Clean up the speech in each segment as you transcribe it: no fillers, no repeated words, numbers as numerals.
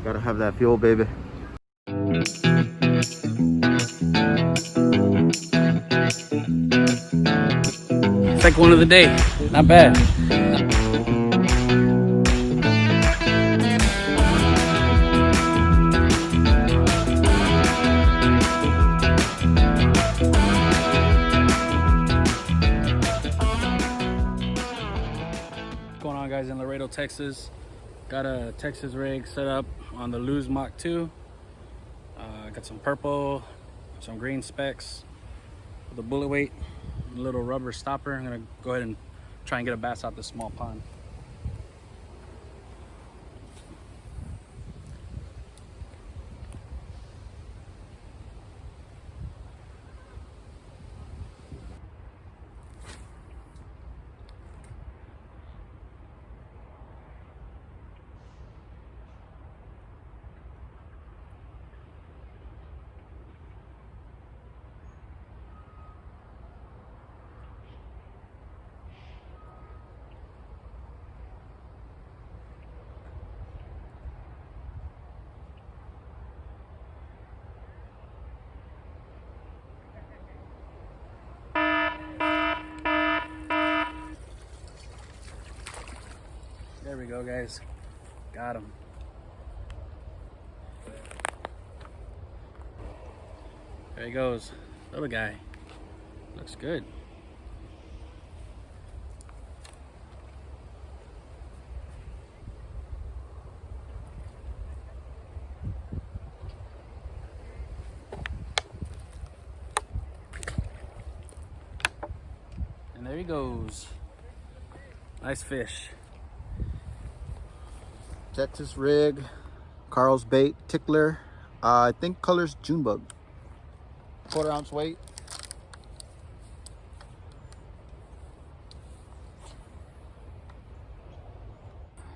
Gotta have that fuel, baby. Second one of the day. Not bad. What's going on, guys? In Laredo, Texas. Got a Texas rig set up on the Luz Mach 2. Got some purple, some green specks with a bullet weight, a little rubber stopper. I'm gonna go ahead and try and get a bass out this small pond. There we go, guys. Got him. There he goes. Little guy. Looks good. And there he goes. Nice fish. Texas rig, Carl's bait, tickler. I think color's Junebug. 1/4 ounce weight.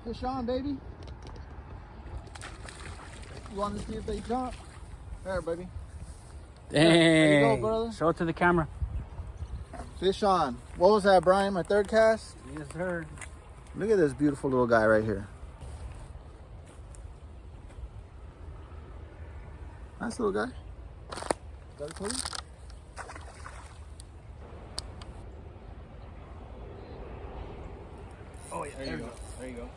Fish on, baby. You want to see if they jump? There, baby. Dang. There you go, brother. Show it to the camera. Fish on. What was that, Brian? My third cast? Yes, sir. Look at this beautiful little guy right here. Nice little guy. Got it clean? Oh, yeah. There you go. There you go.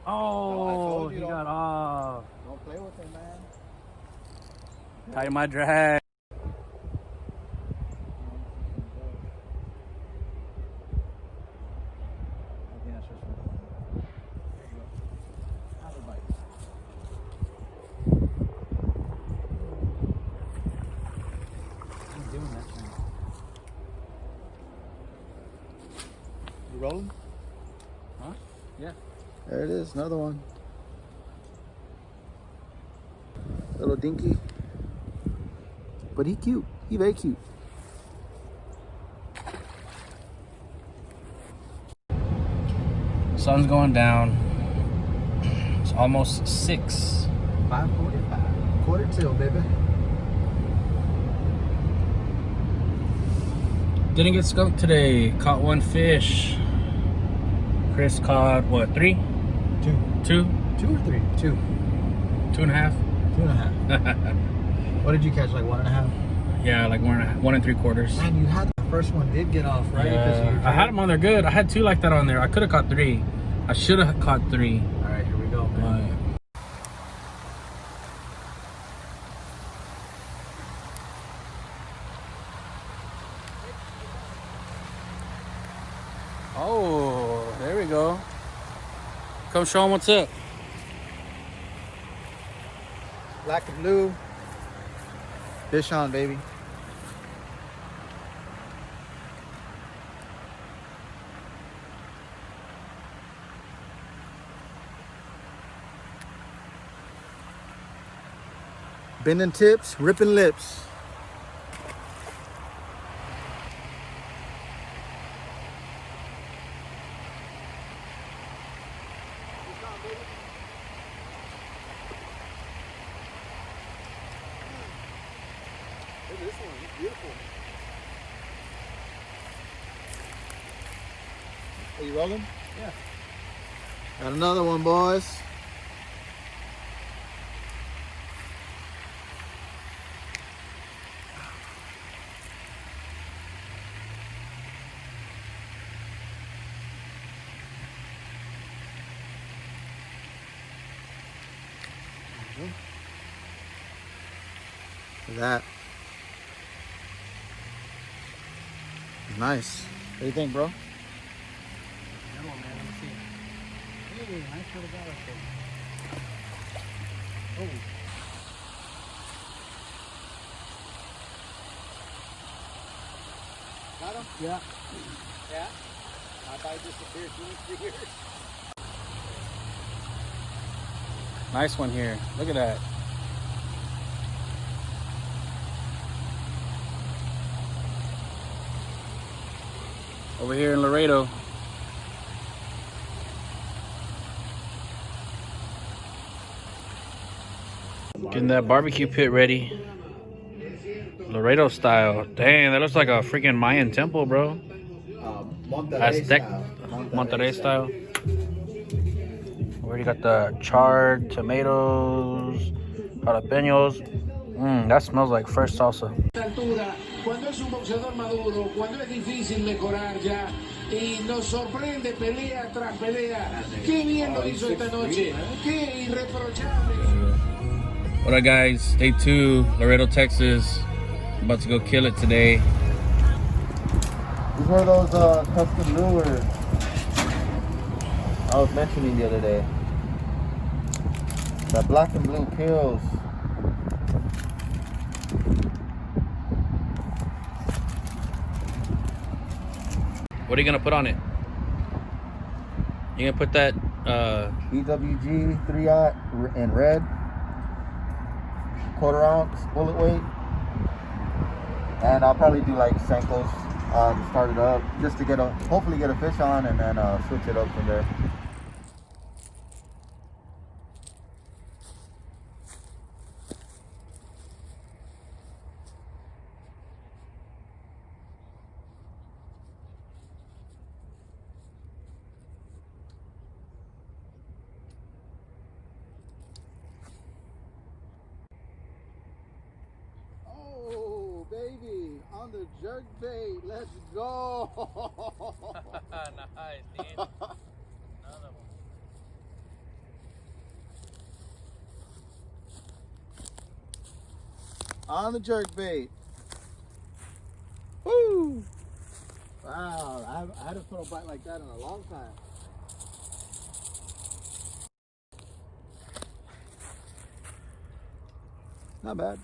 Oh, you he don't- got off. Don't play with him, man. Tight my drag. You rolling? Huh? Yeah. There it is, another one. Little dinky. But he cute. He very cute. Sun's going down. It's almost 6. 5:45. 1:45, baby. Didn't get skunked today. Caught one fish. Chris caught what, 3? 2. 2? 2 or 3? 2. 2.5? 2.5. What did you catch? Like 1.5? Yeah, like 1 3/4. Man, you had the first one did get off, right? Yeah. I had them on there good. I had 2 like that on there. I could have caught 3. I should have caught 3. All right, here we go, man. But oh, there we go. Come show them what's up. Black and blue. Fish on, baby. Bending tips, ripping lips. Look at this one, it's beautiful. Are you rolling? Yeah. Got another one, boys. at that. Nice. What do you think, bro? Good one, man. Let me see. Hey, nice little guy right there. Oh. Got him? Yeah. Yeah? I thought he disappeared 2 years. Nice one here. Look at that. Over here in Laredo. Getting that barbecue pit ready. Laredo style. Dang, that looks like a freaking Mayan temple, bro. Aztec, Monterrey style. We already got the charred tomatoes, jalapenos. That smells like fresh salsa. Cuando es un boxeador maduro, cuando es difícil mejorar ya y nos sorprende pelea tras pelea. Qué bien lo hizo esta noche, qué irreprochable. What up, guys? Day 2, Laredo, Texas. About to go kill it today. These were those custom lures I was mentioning the other day. The black and blue kills. What are you gonna put on it? You gonna put that EWG 3-aught in red, 1/4 ounce bullet weight, and I'll probably do like Senkos to start it up, just to hopefully get a fish on, and then switch it up from there. Baby, on the jerk bait, let's go. Nice, dude. Another one. On the jerk bait. Woo! Wow, I haven't put a bite like that in a long time. Not bad.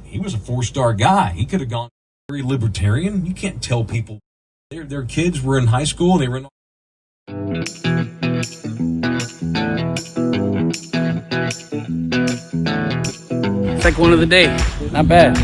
He was a 4-star guy. He could have gone very libertarian. You can't tell people their kids were in high school and they were in. Second one of the day. Not bad.